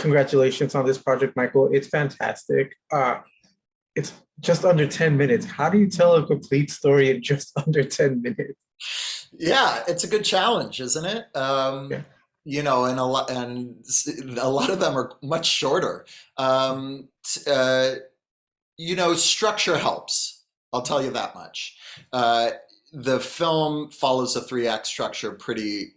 congratulations on this project, Michael. It's fantastic. It's just under 10 minutes. How do you tell a complete story in just under 10 minutes? Yeah, it's a good challenge, isn't it? Yeah. A lot of them are much shorter. Um, t- uh, Structure helps. I'll tell you that much. Uh, the film follows a three-act structure pretty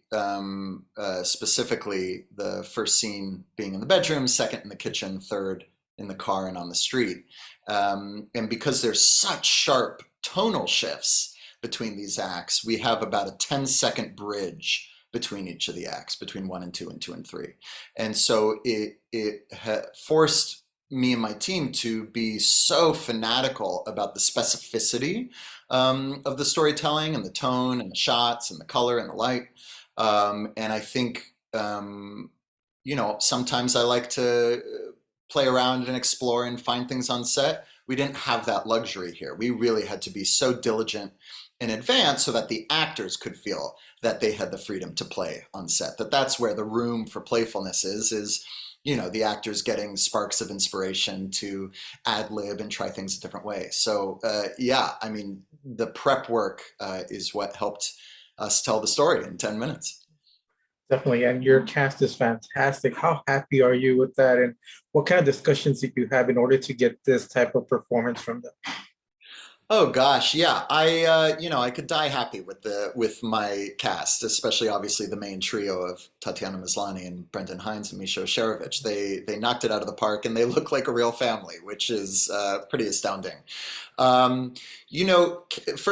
specifically. The first scene being in the bedroom, second in the kitchen, third in the car and on the street. And because there's such sharp tonal shifts between these acts, we have about a 10-second bridge between each of the acts, between one and two and three. And so it forced me and my team to be so fanatical about the specificity of the storytelling and the tone and the shots and the color and the light. And I think, sometimes I like to play around and explore and find things on set. We didn't have that luxury here. We really had to be so diligent in advance so that the actors could feel that they had the freedom to play on set. That's where the room for playfulness is the actors getting sparks of inspiration to ad lib and try things a different way. So yeah, I mean, the prep work is what helped us tell the story in 10 minutes. Definitely. And your cast is fantastic. How happy are you with that? And what kind of discussions did you have in order to get this type of performance from them? Oh gosh, yeah. I could die happy with my cast, especially obviously the main trio of Tatiana Maslany and Brendan Hines and Misha Osherovich. They knocked it out of the park, and they look like a real family, which is pretty astounding. For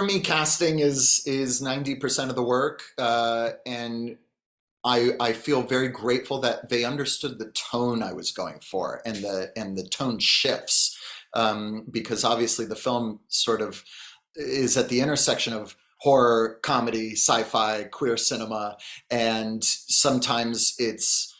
me, casting is 90% of the work, and I feel very grateful that they understood the tone I was going for and the tone shifts, because obviously the film sort of is at the intersection of horror, comedy, sci-fi, queer cinema, and sometimes it's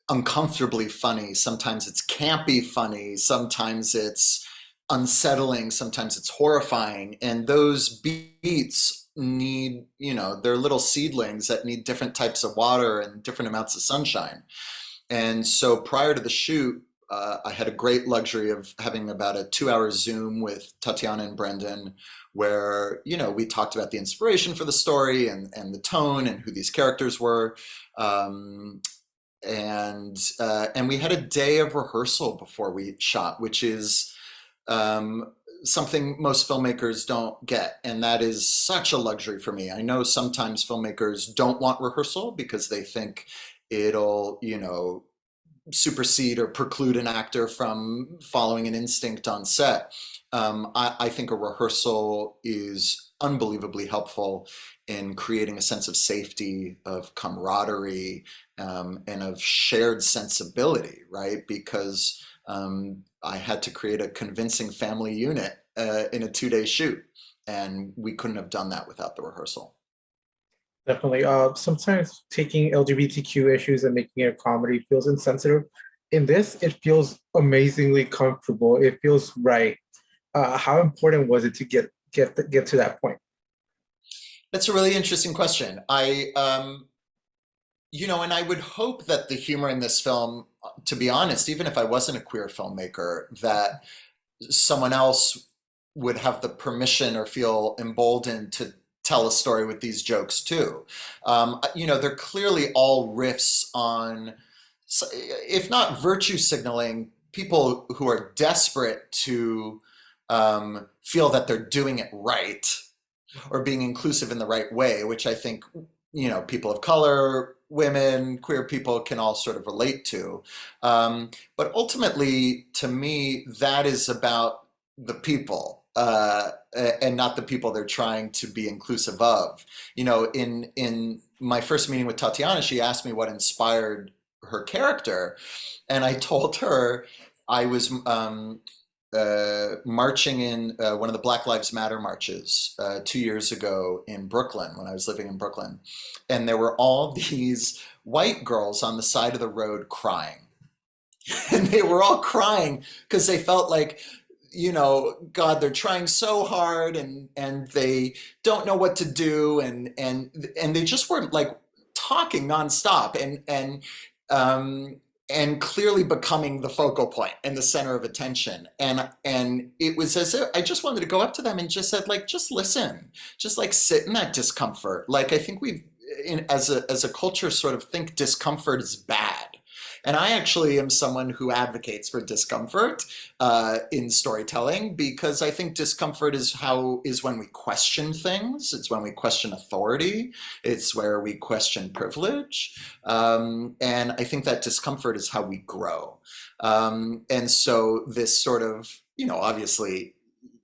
uncomfortably funny, sometimes it's campy funny, sometimes it's unsettling, sometimes it's horrifying, and those beats need, they're little seedlings that need different types of water and different amounts of sunshine. And so prior to the shoot, I had a great luxury of having about a 2-hour Zoom with Tatiana and Brendan, where we talked about the inspiration for the story and the tone and who these characters were, and we had a day of rehearsal before we shot, which is something most filmmakers don't get, and that is such a luxury for me. I know sometimes filmmakers don't want rehearsal because they think it'll, supersede or preclude an actor from following an instinct on set. I think a rehearsal is unbelievably helpful in creating a sense of safety, of camaraderie, and of shared sensibility, right? Because I had to create a convincing family unit in a 2-day shoot, and we couldn't have done that without the rehearsal. Definitely. Sometimes taking LGBTQ issues and making it a comedy feels insensitive. In this, it feels amazingly comfortable. It feels right. How important was it to get to that point? That's a really interesting question. And I would hope that the humor in this film, to be honest, even if I wasn't a queer filmmaker, that someone else would have the permission or feel emboldened to tell a story with these jokes too. They're clearly all riffs on, if not virtue signaling, people who are desperate to feel that they're doing it right or being inclusive in the right way, which I think, people of color, women, queer people can all sort of relate to. But ultimately, to me, that is about the people, and not the people they're trying to be inclusive of. In my first meeting with Tatiana, she asked me what inspired her character, and I told her I was marching in one of the Black Lives Matter marches 2 years ago in Brooklyn when I was living in Brooklyn. And there were all these white girls on the side of the road crying. And they were all crying because they felt like, God, they're trying so hard and they don't know what to do. And they just weren't like talking nonstop. And and clearly becoming the focal point and the center of attention. And it was as if I just wanted to go up to them and just said, like, just listen, just like sit in that discomfort. Like I think we've as a culture sort of think discomfort is bad. And I actually am someone who advocates for discomfort in storytelling, because I think discomfort is when we question things. It's when we question authority. It's where we question privilege. And I think that discomfort is how we grow. And so this sort of, obviously,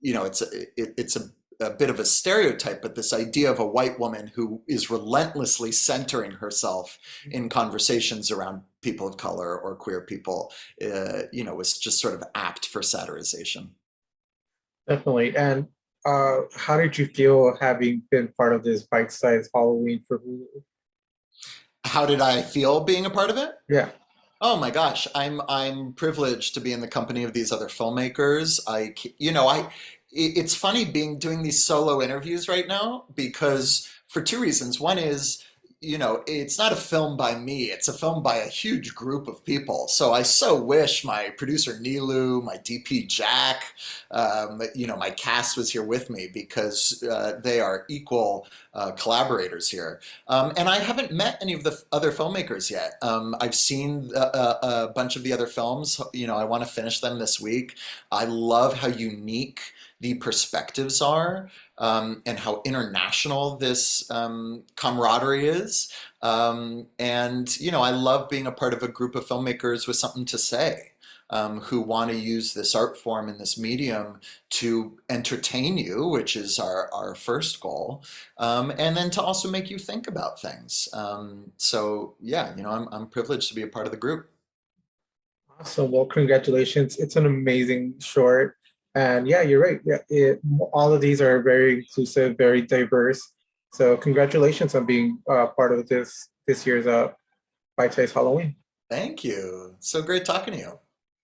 it's a bit of a stereotype, but this idea of a white woman who is relentlessly centering herself in conversations around people of color or queer people, was just sort of apt for satirization. Definitely. And how did you feel having been part of this bite-sized Halloween for Hulu? How did I feel being a part of it? Yeah. Oh my gosh, I'm privileged to be in the company of these other filmmakers. It's funny doing these solo interviews right now, because for two reasons. One is, it's not a film by me, it's a film by a huge group of people. So I so wish my producer Nilu, my DP Jack, my cast was here with me, because they are equal collaborators here. And I haven't met any of the other filmmakers yet. I've seen a bunch of the other films. I want to finish them this week. I love how unique the perspectives are, and how international this camaraderie is. I love being a part of a group of filmmakers with something to say, who want to use this art form and this medium to entertain you, which is our first goal, and then to also make you think about things. So yeah, I'm privileged to be a part of the group. Awesome. Well, congratulations. It's an amazing short. And yeah, you're right. Yeah, all of these are very inclusive, very diverse. So congratulations on being part of this year's Bite Size Halloween. Thank you. So great talking to you.